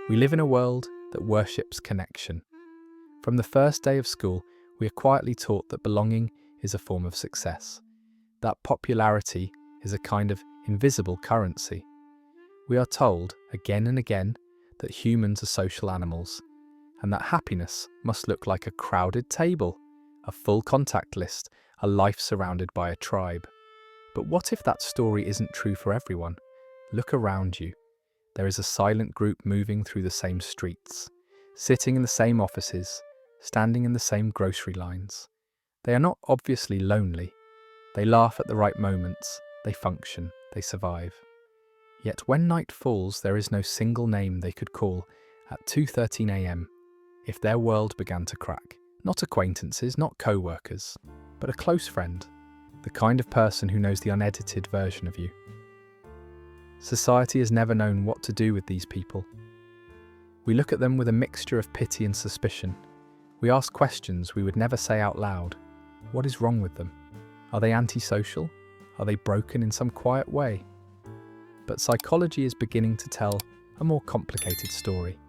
We live in a world that worships connection. From the first day of school, we are quietly taught that belonging is a form of success, that popularity is a kind of invisible currency. We are told again and again that humans are social animals, and that happiness must look like a crowded table, a full contact list, a life surrounded by a tribe. But what if that story isn't true for everyone? Look around you. There is a silent group moving through the same streets, sitting in the same offices, standing in the same grocery lines. They are not obviously lonely. They laugh at the right moments, they function, they survive. Yet when night falls, there is no single name they could call at 2:13 a.m. if their world began to crack. Not acquaintances, not co-workers, but a close friend, the kind of person who knows the unedited version of you. Society has never known what to do with these people. We look at them with a mixture of pity and suspicion. We ask questions we would never say out loud. What is wrong with them? Are they antisocial? Are they broken in some quiet way? But psychology is beginning to tell a more complicated story.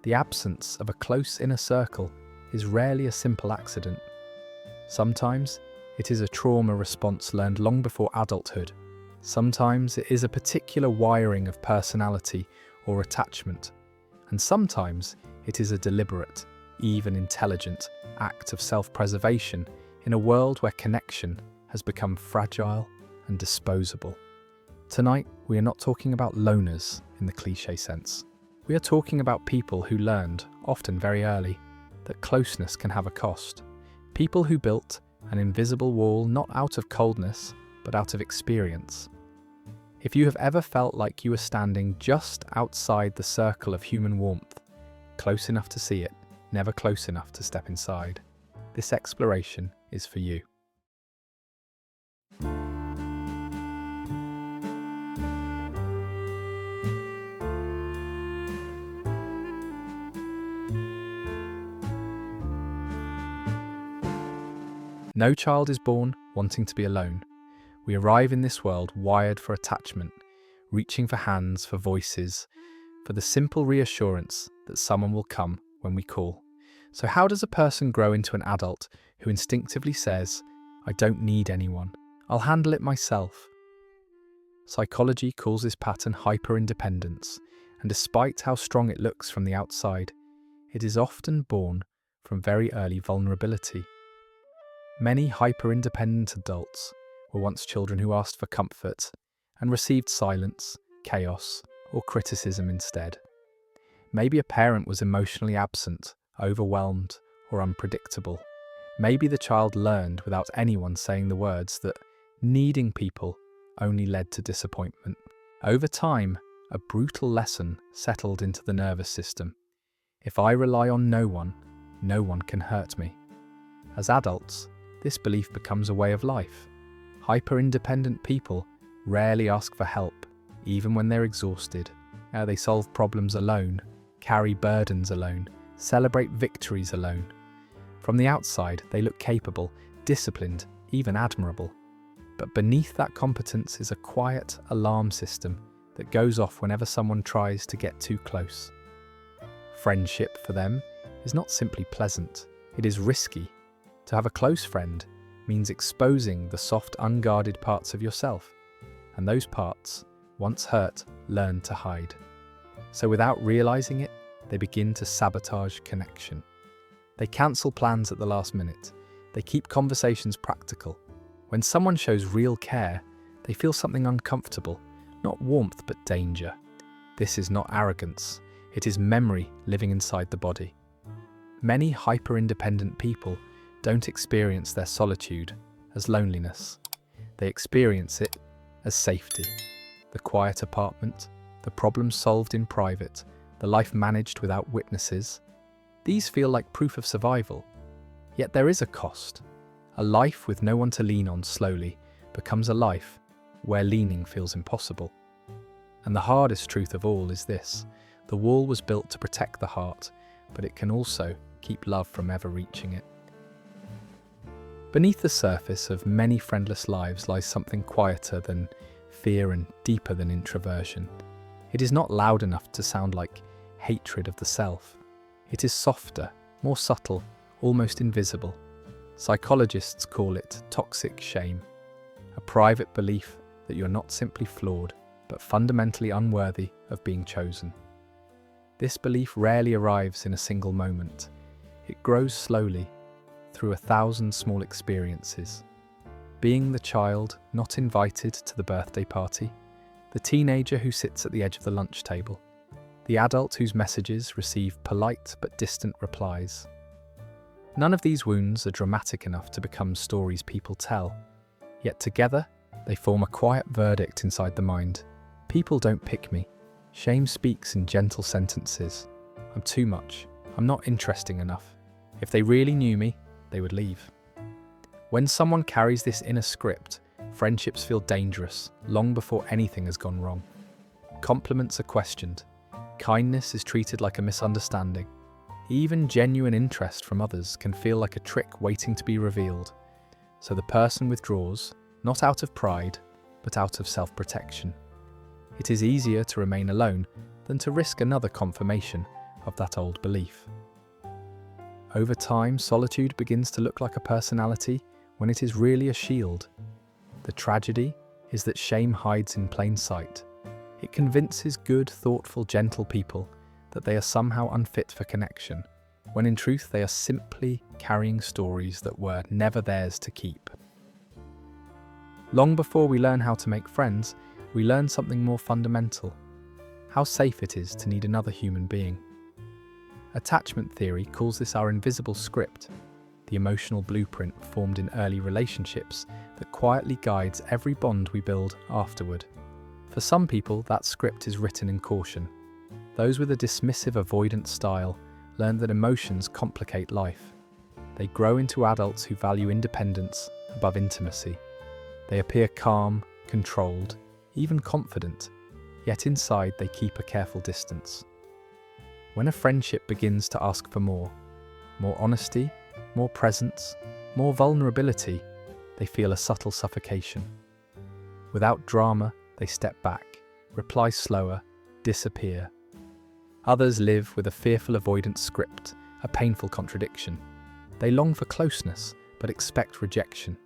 The absence of a close inner circle is rarely a simple accident. Sometimes it is a trauma response learned long before adulthood. Sometimes it is a particular wiring of personality or attachment. And sometimes it is a deliberate, even intelligent, act of self-preservation in a world where connection has become fragile and disposable. Tonight, we are not talking about loners in the cliché sense. We are talking about people who learned, often very early, that closeness can have a cost. People who built an invisible wall not out of coldness, but out of experience. If you have ever felt like you were standing just outside the circle of human warmth, close enough to see it, never close enough to step inside, this exploration is for you. No child is born wanting to be alone. We arrive in this world wired for attachment, reaching for hands, for voices, for the simple reassurance that someone will come when we call. So how does a person grow into an adult who instinctively says, "I don't need anyone, I'll handle it myself"? Psychology calls this pattern hyperindependence, and despite how strong it looks from the outside, it is often born from very early vulnerability. Many hyper-independent adults were once children who asked for comfort and received silence, chaos, or criticism instead. Maybe a parent was emotionally absent, overwhelmed, or unpredictable. Maybe the child learned without anyone saying the words that needing people only led to disappointment. Over time, a brutal lesson settled into the nervous system. If I rely on no one can hurt me. As adults, this belief becomes a way of life. Hyper-independent people rarely ask for help, even when they're exhausted. They solve problems alone, carry burdens alone, celebrate victories alone. From the outside, they look capable, disciplined, even admirable. But beneath that competence is a quiet alarm system that goes off whenever someone tries to get too close. Friendship for them is not simply pleasant, it is risky. To have a close friend means exposing the soft, unguarded parts of yourself, and those parts, once hurt, learn to hide. So without realizing it, they begin to sabotage connection. They cancel plans at the last minute. They keep conversations practical. When someone shows real care, they feel something uncomfortable, not warmth but danger. This is not arrogance, it is memory living inside the body. Many hyper-independent people don't experience their solitude as loneliness. They experience it as safety. The quiet apartment, the problems solved in private, the life managed without witnesses. These feel like proof of survival. Yet there is a cost. A life with no one to lean on slowly becomes a life where leaning feels impossible. And the hardest truth of all is this: the wall was built to protect the heart, but it can also keep love from ever reaching it. Beneath the surface of many friendless lives lies something quieter than fear and deeper than introversion. It is not loud enough to sound like hatred of the self. It is softer, more subtle, almost invisible. Psychologists call it toxic shame, a private belief that you're not simply flawed, but fundamentally unworthy of being chosen. This belief rarely arrives in a single moment. It grows slowly, through 1,000 small experiences. Being the child not invited to the birthday party, the teenager who sits at the edge of the lunch table, the adult whose messages receive polite but distant replies. None of these wounds are dramatic enough to become stories people tell, yet together they form a quiet verdict inside the mind. People don't pick me. Shame speaks in gentle sentences. I'm too much. I'm not interesting enough. If they really knew me, they would leave. When someone carries this inner script, friendships feel dangerous long before anything has gone wrong. Compliments are questioned. Kindness is treated like a misunderstanding. Even genuine interest from others can feel like a trick waiting to be revealed. So the person withdraws, not out of pride, but out of self-protection. It is easier to remain alone than to risk another confirmation of that old belief. Over time, solitude begins to look like a personality when it is really a shield. The tragedy is that shame hides in plain sight. It convinces good, thoughtful, gentle people that they are somehow unfit for connection, when in truth they are simply carrying stories that were never theirs to keep. Long before we learn how to make friends, we learn something more fundamental: how safe it is to need another human being. Attachment theory calls this our invisible script, the emotional blueprint formed in early relationships that quietly guides every bond we build afterward. For some people, that script is written in caution. Those with a dismissive, avoidant style learn that emotions complicate life. They grow into adults who value independence above intimacy. They appear calm, controlled, even confident, yet inside they keep a careful distance. When a friendship begins to ask for more honesty, more presence, more vulnerability, they feel a subtle suffocation. Without drama, they step back, reply slower, disappear. Others live with a fearful avoidance script, a painful contradiction. They long for closeness, but expect rejection.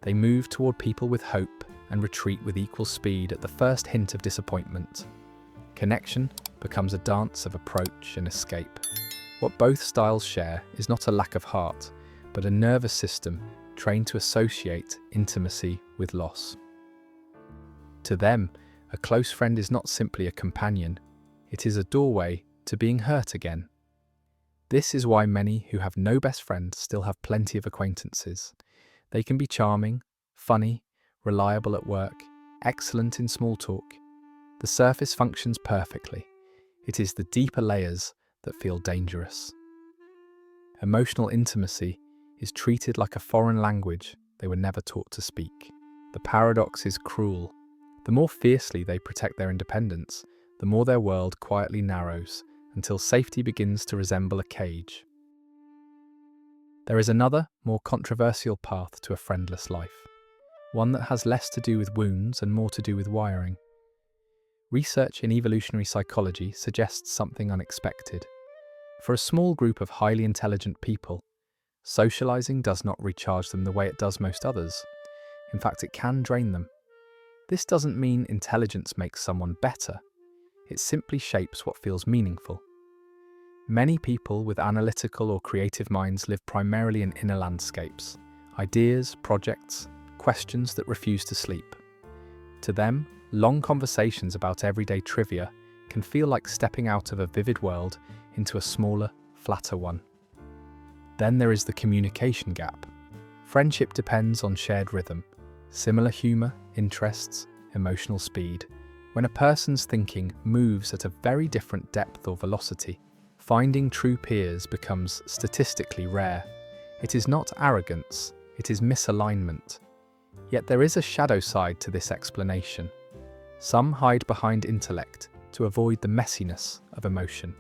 They move toward people with hope and retreat with equal speed at the first hint of disappointment. Connection becomes a dance of approach and escape. What both styles share is not a lack of heart, but a nervous system trained to associate intimacy with loss. To them, a close friend is not simply a companion, it is a doorway to being hurt again. This is why many who have no best friend still have plenty of acquaintances. They can be charming, funny, reliable at work, excellent in small talk. The surface functions perfectly. It is the deeper layers that feel dangerous. Emotional intimacy is treated like a foreign language they were never taught to speak. The paradox is cruel. The more fiercely they protect their independence, the more their world quietly narrows until safety begins to resemble a cage. There is another, more controversial path to a friendless life, one that has less to do with wounds and more to do with wiring. Research in evolutionary psychology suggests something unexpected. For a small group of highly intelligent people, socializing does not recharge them the way it does most others. In fact, it can drain them. This doesn't mean intelligence makes someone better. It simply shapes what feels meaningful. Many people with analytical or creative minds live primarily in inner landscapes, ideas, projects, questions that refuse to sleep. To them, long conversations about everyday trivia can feel like stepping out of a vivid world into a smaller, flatter one. Then there is the communication gap. Friendship depends on shared rhythm, similar humor, interests, emotional speed. When a person's thinking moves at a very different depth or velocity, finding true peers becomes statistically rare. It is not arrogance, it is misalignment. Yet there is a shadow side to this explanation. Some hide behind intellect to avoid the messiness of emotion.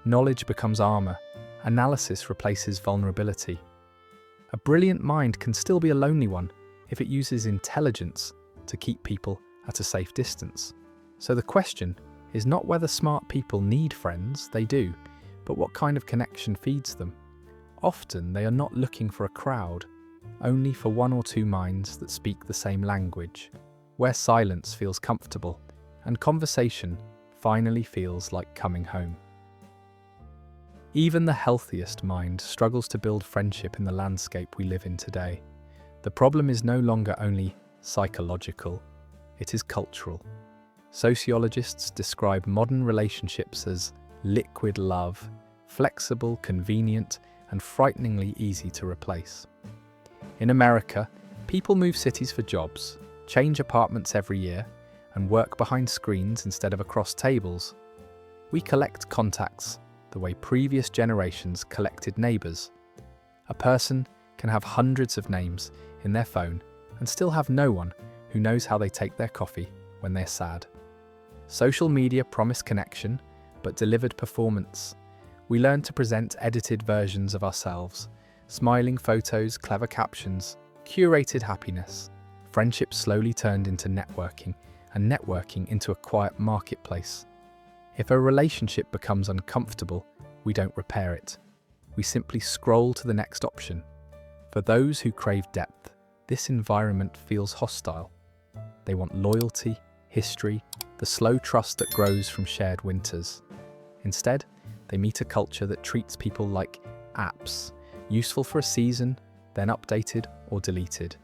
Knowledge becomes armor, analysis replaces vulnerability. A brilliant mind can still be a lonely one if it uses intelligence to keep people at a safe distance. So the question, is not whether smart people need friends, they do, but what kind of connection feeds them. Often they are not looking for a crowd, only for one or two minds that speak the same language, where silence feels comfortable and conversation finally feels like coming home. Even the healthiest mind struggles to build friendship in the landscape we live in today. The problem is no longer only psychological, it is cultural. Sociologists describe modern relationships as liquid love, flexible, convenient, and frighteningly easy to replace. In America, people move cities for jobs, change apartments every year, and work behind screens instead of across tables. We collect contacts the way previous generations collected neighbours. A person can have hundreds of names in their phone and still have no one who knows how they take their coffee when they're sad. Social media promised connection, but delivered performance. We learned to present edited versions of ourselves, smiling photos, clever captions, curated happiness. Friendship slowly turned into networking, and networking into a quiet marketplace. If a relationship becomes uncomfortable, we don't repair it. We simply scroll to the next option. For those who crave depth, this environment feels hostile. They want loyalty, history, the slow trust that grows from shared winters. Instead, they meet a culture that treats people like apps, useful for a season, then updated or deleted.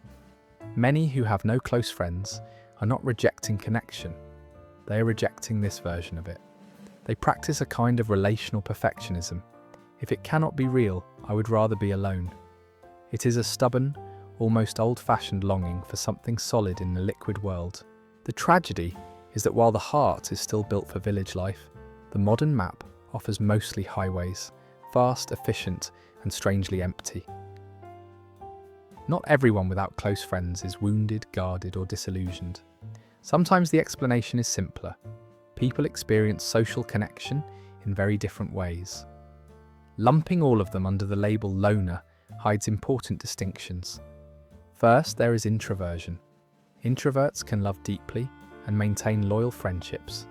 Many who have no close friends are not rejecting connection. They are rejecting this version of it. They practice a kind of relational perfectionism. If it cannot be real, I would rather be alone. It is a stubborn, almost old-fashioned longing for something solid in the liquid world. The tragedy is that while the heart is still built for village life, the modern map offers mostly highways, fast, efficient, and strangely empty. Not everyone without close friends is wounded, guarded, or disillusioned. Sometimes the explanation is simpler. People experience social connection in very different ways. Lumping all of them under the label loner hides important distinctions. First, there is introversion. Introverts can love deeply and maintain loyal friendships.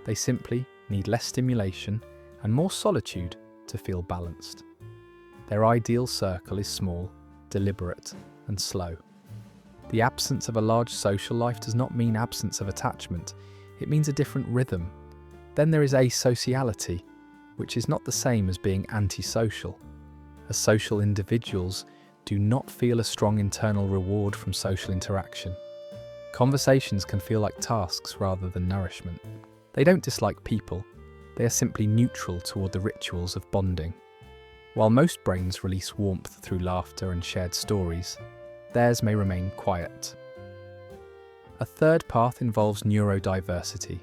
They simply need less stimulation and more solitude to feel balanced. Their ideal circle is small, deliberate, and slow. The absence of a large social life does not mean absence of attachment, it means a different rhythm. Then there is asociality, which is not the same as being antisocial. As social individuals do not feel a strong internal reward from social interaction. Conversations can feel like tasks rather than nourishment. They don't dislike people, they are simply neutral toward the rituals of bonding. While most brains release warmth through laughter and shared stories, theirs may remain quiet. A third path involves neurodiversity,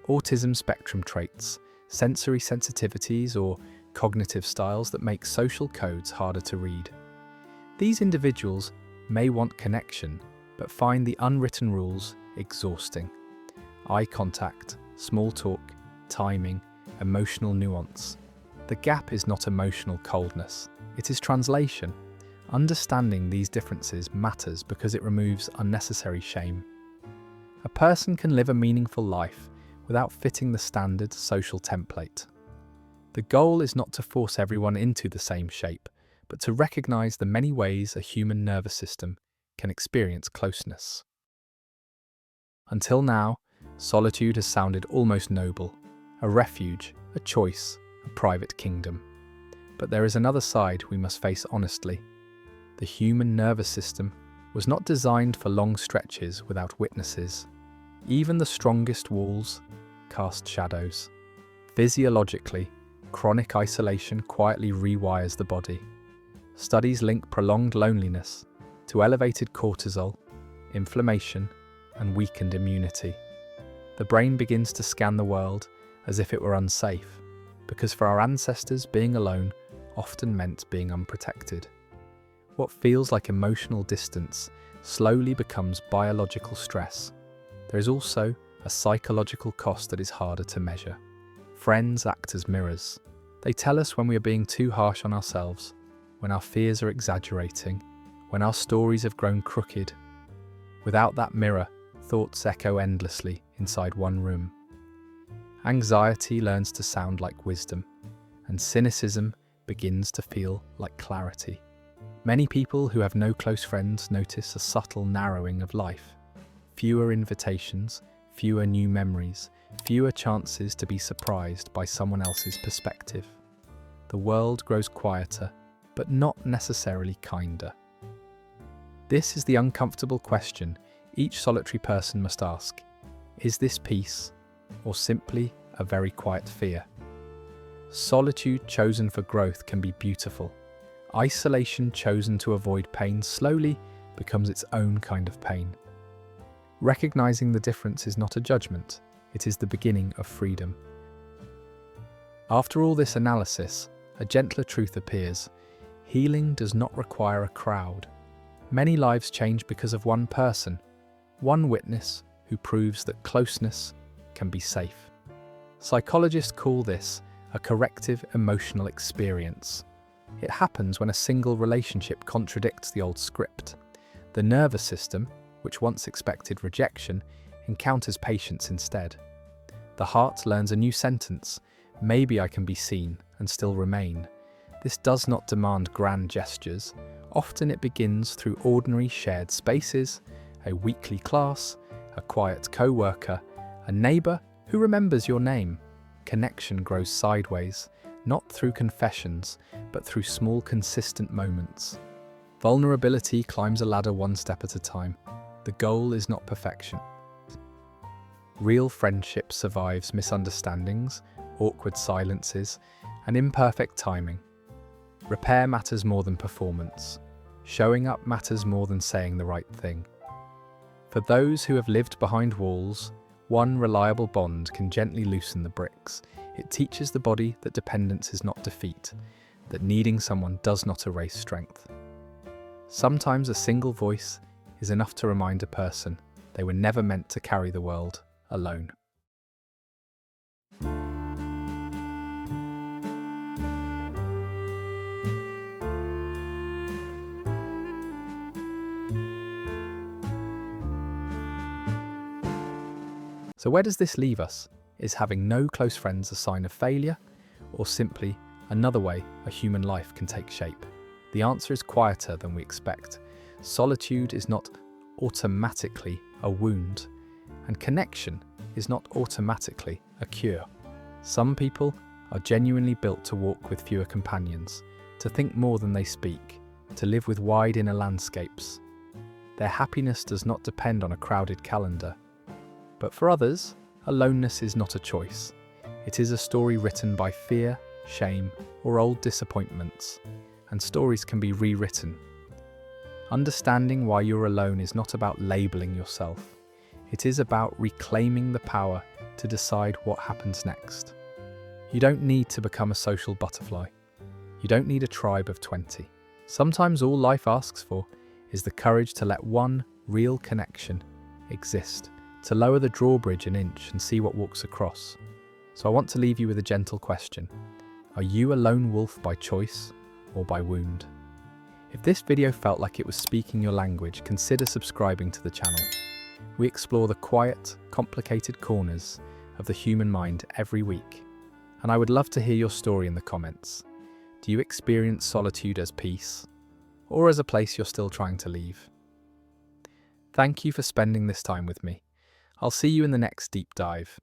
autism spectrum traits, sensory sensitivities, or cognitive styles that make social codes harder to read. These individuals may want connection, but find the unwritten rules exhausting. Eye contact, small talk, timing, emotional nuance. The gap is not emotional coldness, it is translation. Understanding these differences matters because it removes unnecessary shame. A person can live a meaningful life without fitting the standard social template. The goal is not to force everyone into the same shape, but to recognize the many ways a human nervous system can experience closeness. Until now, solitude has sounded almost noble, a refuge, a choice, a private kingdom. But there is another side we must face honestly. The human nervous system was not designed for long stretches without witnesses. Even the strongest walls cast shadows. Physiologically, chronic isolation quietly rewires the body. Studies link prolonged loneliness to elevated cortisol, inflammation, and weakened immunity. The brain begins to scan the world as if it were unsafe, because for our ancestors, being alone often meant being unprotected. What feels like emotional distance slowly becomes biological stress. There is also a psychological cost that is harder to measure. Friends act as mirrors. They tell us when we are being too harsh on ourselves, when our fears are exaggerating, when our stories have grown crooked. Without that mirror, thoughts echo endlessly inside one room. Anxiety learns to sound like wisdom, and cynicism begins to feel like clarity. Many people who have no close friends notice a subtle narrowing of life. Fewer invitations, fewer new memories, fewer chances to be surprised by someone else's perspective. The world grows quieter, but not necessarily kinder. This is the uncomfortable question each solitary person must ask. Is this peace, or simply a very quiet fear? Solitude chosen for growth can be beautiful. Isolation chosen to avoid pain slowly becomes its own kind of pain. Recognizing the difference is not a judgment, it is the beginning of freedom. After all this analysis, a gentler truth appears. Healing does not require a crowd. Many lives change because of one person, one witness who proves that closeness can be safe. Psychologists call this a corrective emotional experience. It happens when a single relationship contradicts the old script. The nervous system, which once expected rejection, encounters patience instead. The heart learns a new sentence: maybe I can be seen and still remain. This does not demand grand gestures. Often it begins through ordinary shared spaces, a weekly class, a quiet co-worker, a neighbour who remembers your name. Connection grows sideways, not through confessions, but through small, consistent moments. Vulnerability climbs a ladder one step at a time. The goal is not perfection. Real friendship survives misunderstandings, awkward silences, and imperfect timing. Repair matters more than performance. Showing up matters more than saying the right thing. For those who have lived behind walls, one reliable bond can gently loosen the bricks. It teaches the body that dependence is not defeat, that needing someone does not erase strength. Sometimes a single voice is enough to remind a person they were never meant to carry the world alone. So where does this leave us? Is having no close friends a sign of failure, or simply another way a human life can take shape? The answer is quieter than we expect. Solitude is not automatically a wound, and connection is not automatically a cure. Some people are genuinely built to walk with fewer companions, to think more than they speak, to live with wide inner landscapes. Their happiness does not depend on a crowded calendar. But for others, aloneness is not a choice. It is a story written by fear, shame, or old disappointments, and stories can be rewritten. Understanding why you're alone is not about labeling yourself. It is about reclaiming the power to decide what happens next. You don't need to become a social butterfly. You don't need a tribe of 20. Sometimes all life asks for is the courage to let one real connection exist, to lower the drawbridge an inch and see what walks across. So I want to leave you with a gentle question. Are you a lone wolf by choice or by wound? If this video felt like it was speaking your language, consider subscribing to the channel. We explore the quiet, complicated corners of the human mind every week. And I would love to hear your story in the comments. Do you experience solitude as peace, or as a place you're still trying to leave? Thank you for spending this time with me. I'll see you in the next deep dive.